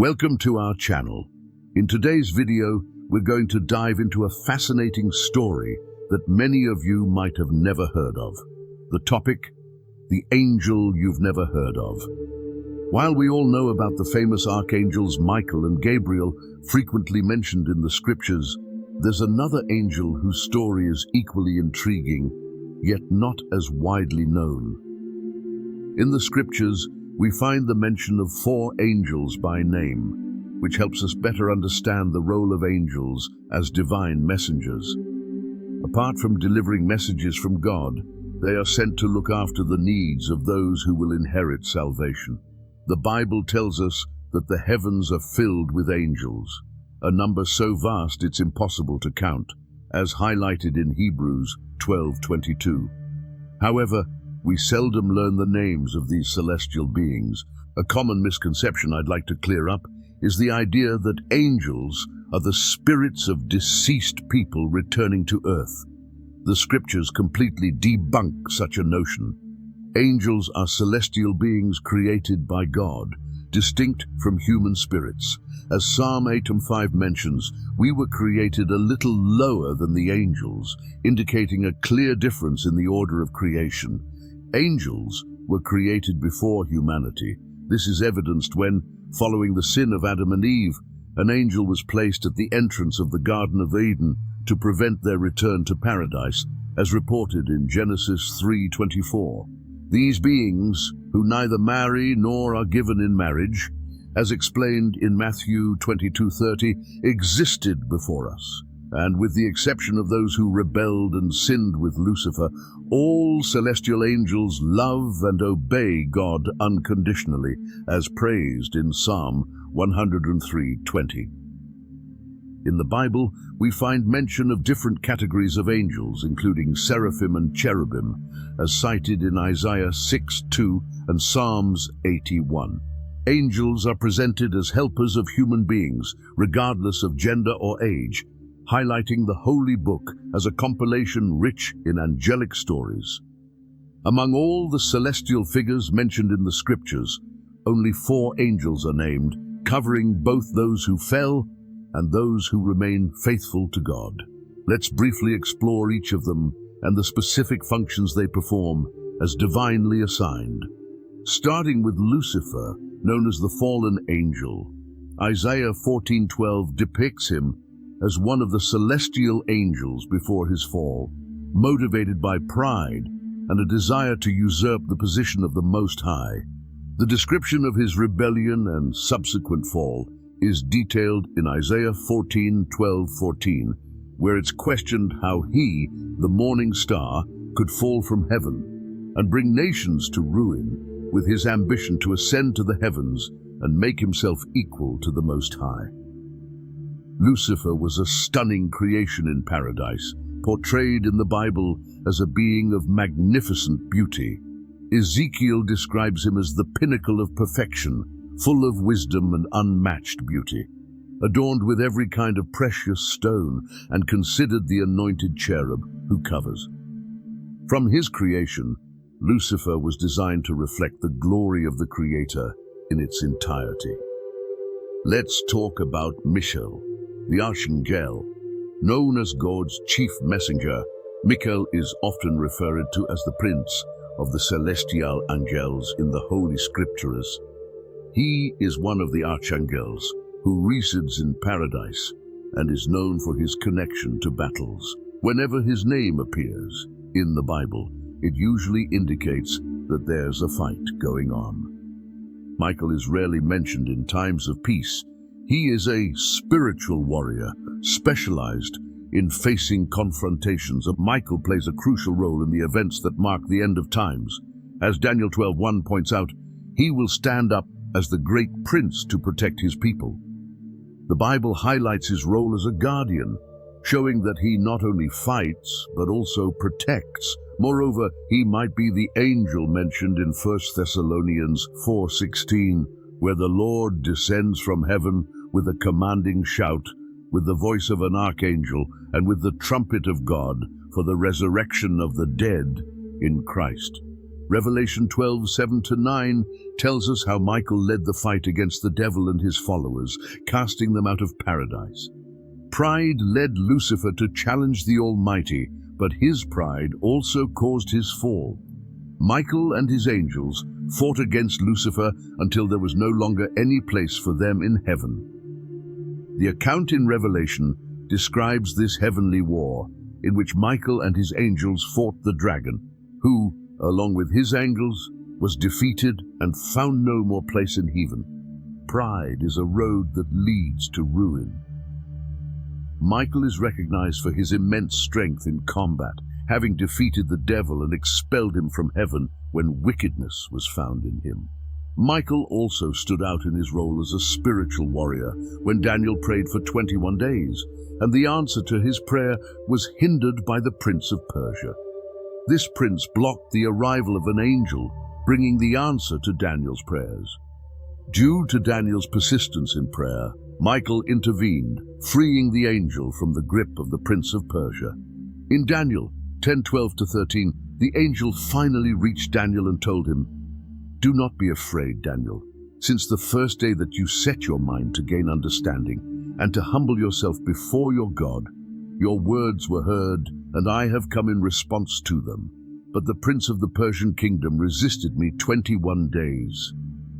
Welcome to our channel. In today's video, we're going to dive into a fascinating story that many of you might have never heard of. The topic, the angel you've never heard of. While we all know about the famous archangels Michael and Gabriel, frequently mentioned in the scriptures, there's another angel whose story is equally intriguing, yet not as widely known. In the scriptures, we find the mention of 4 angels by name, which helps us better understand the role of angels as divine messengers. Apart from delivering messages from God, they are sent to look after the needs of those who will inherit salvation. The Bible tells us that the heavens are filled with angels, a number so vast it's impossible to count, as highlighted in Hebrews 12:22. However, we seldom learn the names of these celestial beings. A common misconception I'd like to clear up is the idea that angels are the spirits of deceased people returning to earth. The scriptures completely debunk such a notion. Angels are celestial beings created by God, distinct from human spirits. As Psalm 8:5 mentions, we were created a little lower than the angels, indicating a clear difference in the order of creation. Angels were created before humanity. This is evidenced when, following the sin of Adam and Eve, an angel was placed at the entrance of the Garden of Eden to prevent their return to paradise, as reported in Genesis 3:24. These beings, who neither marry nor are given in marriage, as explained in Matthew 22:30, existed before us. And with the exception of those who rebelled and sinned with Lucifer, all celestial angels love and obey God unconditionally, as praised in Psalm 103:20. In the Bible, we find mention of different categories of angels, including seraphim and cherubim, as cited in Isaiah 6:2 and Psalms 81. Angels are presented as helpers of human beings, regardless of gender or age, highlighting the Holy Book as a compilation rich in angelic stories. Among all the celestial figures mentioned in the scriptures, only 4 angels are named, covering both those who fell and those who remain faithful to God. Let's briefly explore each of them and the specific functions they perform as divinely assigned. Starting with Lucifer, known as the fallen angel, Isaiah 14:12 depicts him as one of the celestial angels before his fall, motivated by pride and a desire to usurp the position of the Most High. The description of his rebellion and subsequent fall is detailed in Isaiah 14:12-14, where it's questioned how he, the morning star, could fall from heaven and bring nations to ruin with his ambition to ascend to the heavens and make himself equal to the Most High. Lucifer was a stunning creation in paradise, portrayed in the Bible as a being of magnificent beauty. Ezekiel describes him as the pinnacle of perfection, full of wisdom and unmatched beauty, adorned with every kind of precious stone and considered the anointed cherub who covers. From his creation, Lucifer was designed to reflect the glory of the Creator in its entirety. Let's talk about Michael, the archangel. Known as God's chief messenger, Michael is often referred to as the prince of the celestial angels in the Holy Scriptures. He is one of the archangels who resides in paradise and is known for his connection to battles. Whenever his name appears in the Bible, it usually indicates that there's a fight going on. Michael is rarely mentioned in times of peace. He is a spiritual warrior, specialized in facing confrontations. Michael plays a crucial role in the events that mark the end of times. As Daniel 12:1 points out, he will stand up as the great prince to protect his people. The Bible highlights his role as a guardian, showing that he not only fights, but also protects. Moreover, he might be the angel mentioned in 1 Thessalonians 4:16, where the Lord descends from heaven with a commanding shout, with the voice of an archangel, and with the trumpet of God, for the resurrection of the dead in Christ. Revelation 12:7-9 tells us how Michael led the fight against the devil and his followers, casting them out of paradise. Pride led Lucifer to challenge the Almighty, but his pride also caused his fall. Michael and his angels fought against Lucifer until there was no longer any place for them in heaven. The account in Revelation describes this heavenly war, in which Michael and his angels fought the dragon, who, along with his angels, was defeated and found no more place in heaven. Pride is a road that leads to ruin. Michael is recognized for his immense strength in combat, having defeated the devil and expelled him from heaven when wickedness was found in him. Michael also stood out in his role as a spiritual warrior when Daniel prayed for 21 days, and the answer to his prayer was hindered by the Prince of Persia. This prince blocked the arrival of an angel, bringing the answer to Daniel's prayers. Due to Daniel's persistence in prayer, Michael intervened, freeing the angel from the grip of the Prince of Persia. In Daniel 10:12-13, the angel finally reached Daniel and told him, "Do not be afraid, Daniel. Since the first day that you set your mind to gain understanding and to humble yourself before your God, your words were heard, and I have come in response to them. But the prince of the Persian kingdom resisted me 21 days.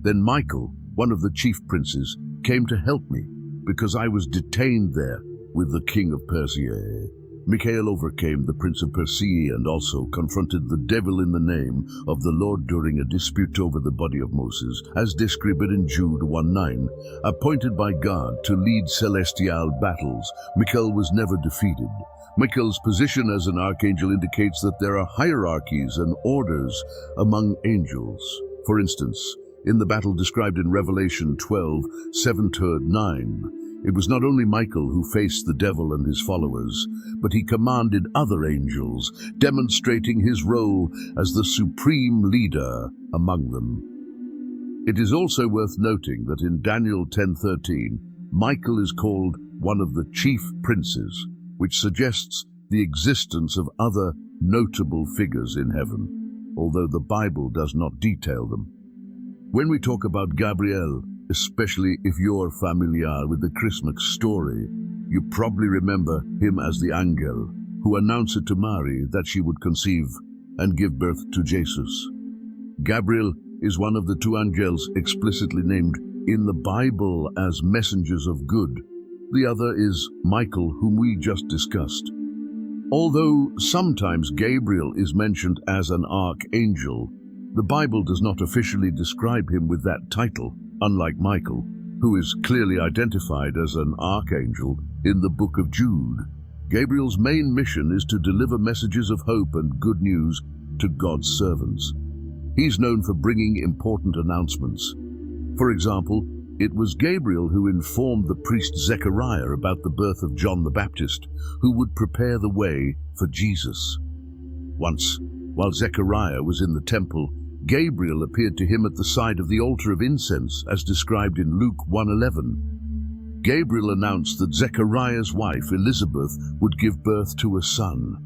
Then Michael, one of the chief princes, came to help me, because I was detained there with the king of Persia. Michael overcame the prince of Persia and also confronted the devil in the name of the Lord during a dispute over the body of Moses, as described in Jude 1:9. Appointed by God to lead celestial battles, Michael was never defeated. Michael's position as an archangel indicates that there are hierarchies and orders among angels. For instance, in the battle described in Revelation 12:7-9, it was not only Michael who faced the devil and his followers, but he commanded other angels, demonstrating his role as the supreme leader among them. It is also worth noting that in Daniel 10:13, Michael is called one of the chief princes, which suggests the existence of other notable figures in heaven, although the Bible does not detail them. When we talk about Gabriel, especially if you're familiar with the Christmas story, you probably remember him as the angel who announced to Mary that she would conceive and give birth to Jesus. Gabriel is one of the two angels explicitly named in the Bible as messengers of good. The other is Michael, whom we just discussed. Although sometimes Gabriel is mentioned as an archangel, the Bible does not officially describe him with that title, unlike Michael, who is clearly identified as an archangel in the book of Jude. Gabriel's main mission is to deliver messages of hope and good news to God's servants. He's known for bringing important announcements. For example, it was Gabriel who informed the priest Zechariah about the birth of John the Baptist, who would prepare the way for Jesus. Once, while Zechariah was in the temple, Gabriel appeared to him at the side of the altar of incense, as described in Luke 1:11. Gabriel announced that Zechariah's wife, Elizabeth, would give birth to a son.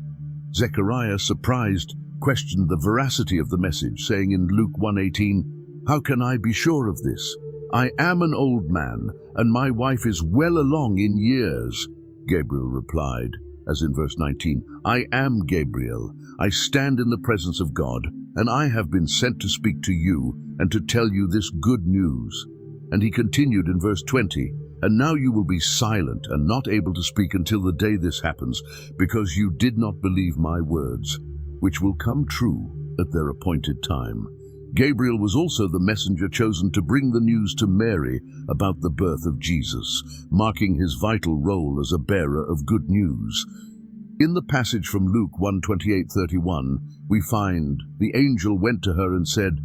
Zechariah, surprised, questioned the veracity of the message, saying in Luke 1:18, "How can I be sure of this? I am an old man, and my wife is well along in years." Gabriel replied, as in verse 19, "I am Gabriel. I stand in the presence of God, and I have been sent to speak to you and to tell you this good news." And he continued in verse 20, "And now you will be silent and not able to speak until the day this happens, because you did not believe my words, which will come true at their appointed time." Gabriel was also the messenger chosen to bring the news to Mary about the birth of Jesus, marking his vital role as a bearer of good news. In the passage from Luke 1:28-31, we find, "The angel went to her and said,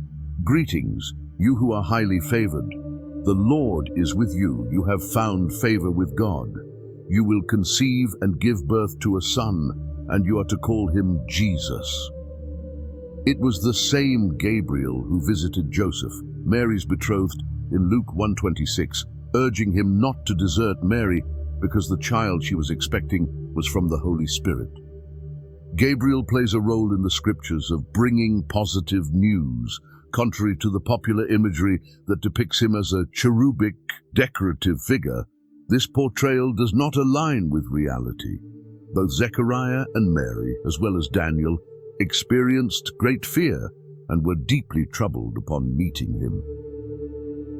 'Greetings, you who are highly favored. The Lord is with you. You have found favor with God. You will conceive and give birth to a son, and you are to call him Jesus.'" It was the same Gabriel who visited Joseph, Mary's betrothed, in Luke 1:26, urging him not to desert Mary because the child she was expecting was from the Holy Spirit. Gabriel plays a role in the scriptures of bringing positive news, contrary to the popular imagery that depicts him as a cherubic, decorative figure. This portrayal does not align with reality. Both Zechariah and Mary, as well as Daniel, experienced great fear and were deeply troubled upon meeting him.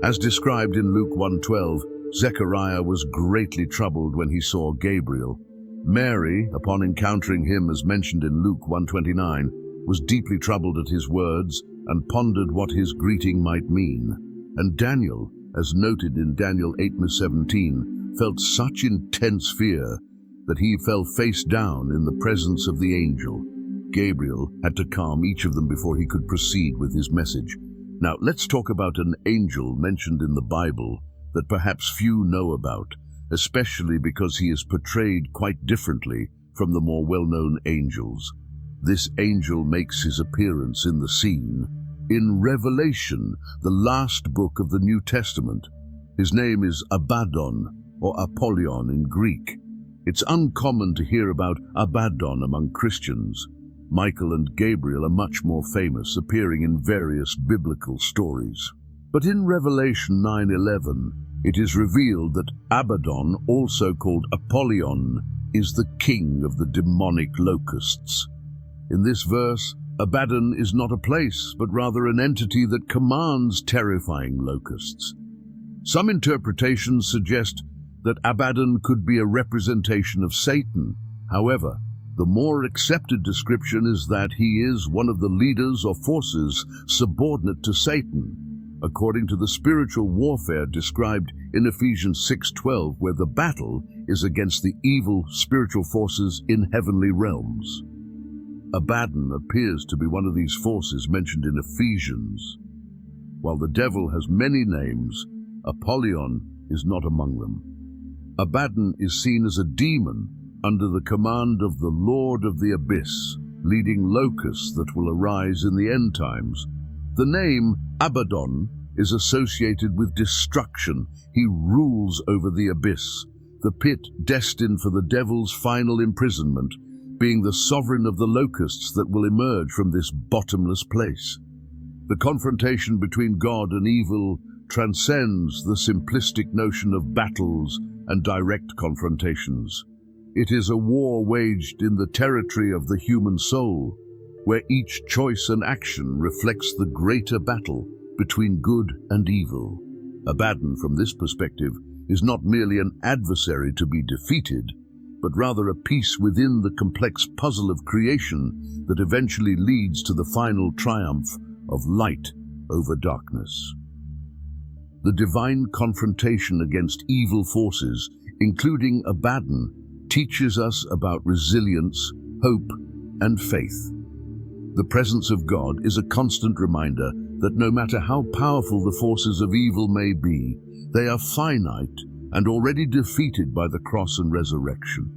As described in Luke 1:12, Zechariah was greatly troubled when he saw Gabriel. Mary, upon encountering him as mentioned in Luke 1:29, was deeply troubled at his words and pondered what his greeting might mean. And Daniel, as noted in Daniel 8:17, felt such intense fear that he fell face down in the presence of the angel. Gabriel had to calm each of them before he could proceed with his message. Now, let's talk about an angel mentioned in the Bible that perhaps few know about, especially because he is portrayed quite differently from the more well-known angels. This angel makes his appearance in the scene in Revelation, the last book of the New Testament. His name is Abaddon, or Apollyon in Greek. It's uncommon to hear about Abaddon among Christians. Michael and Gabriel are much more famous, appearing in various biblical stories. But in Revelation 9:11, it is revealed that Abaddon, also called Apollyon, is the king of the demonic locusts. In this verse, Abaddon is not a place, but rather an entity that commands terrifying locusts. Some interpretations suggest that Abaddon could be a representation of Satan. However, the more accepted description is that he is one of the leaders or forces subordinate to Satan, according to the spiritual warfare described in Ephesians 6:12, where the battle is against the evil spiritual forces in heavenly realms. Abaddon appears to be one of these forces mentioned in Ephesians. While the devil has many names, Apollyon is not among them. Abaddon is seen as a demon under the command of the Lord of the Abyss, leading locusts that will arise in the end times. The name Abaddon is associated with destruction. He rules over the abyss, the pit destined for the devil's final imprisonment, being the sovereign of the locusts that will emerge from this bottomless place. The confrontation between God and evil transcends the simplistic notion of battles and direct confrontations. It is a war waged in the territory of the human soul, where each choice and action reflects the greater battle between good and evil. Abaddon, from this perspective, is not merely an adversary to be defeated, but rather a piece within the complex puzzle of creation that eventually leads to the final triumph of light over darkness. The divine confrontation against evil forces, including Abaddon, teaches us about resilience, hope, and faith. The presence of God is a constant reminder that no matter how powerful the forces of evil may be, they are finite and already defeated by the cross and resurrection.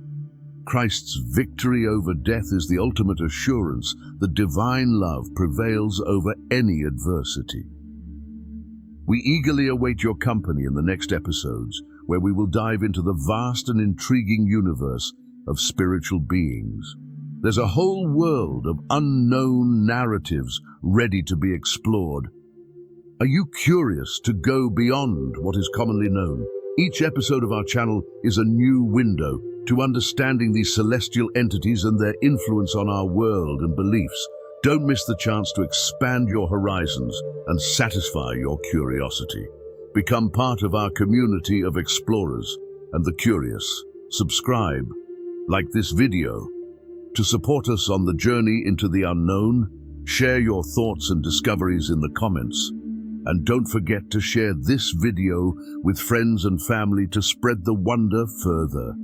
Christ's victory over death is the ultimate assurance that divine love prevails over any adversity. We eagerly await your company in the next episodes, where we will dive into the vast and intriguing universe of spiritual beings. There's a whole world of unknown narratives ready to be explored. Are you curious to go beyond what is commonly known? Each episode of our channel is a new window to understanding these celestial entities and their influence on our world and beliefs. Don't miss the chance to expand your horizons and satisfy your curiosity. Become part of our community of explorers and the curious. Subscribe, like this video. To support us on the journey into the unknown, share your thoughts and discoveries in the comments. And don't forget to share this video with friends and family to spread the wonder further.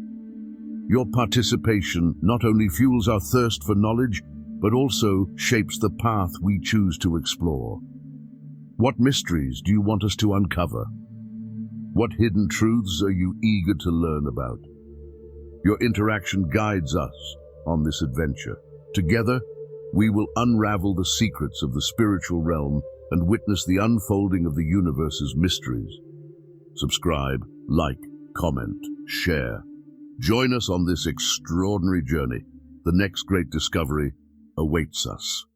Your participation not only fuels our thirst for knowledge, but also shapes the path we choose to explore. What mysteries do you want us to uncover? What hidden truths are you eager to learn about? Your interaction guides us on this adventure. Together, we will unravel the secrets of the spiritual realm and witness the unfolding of the universe's mysteries. Subscribe, like, comment, share. Join us on this extraordinary journey. the next great discovery awaits us.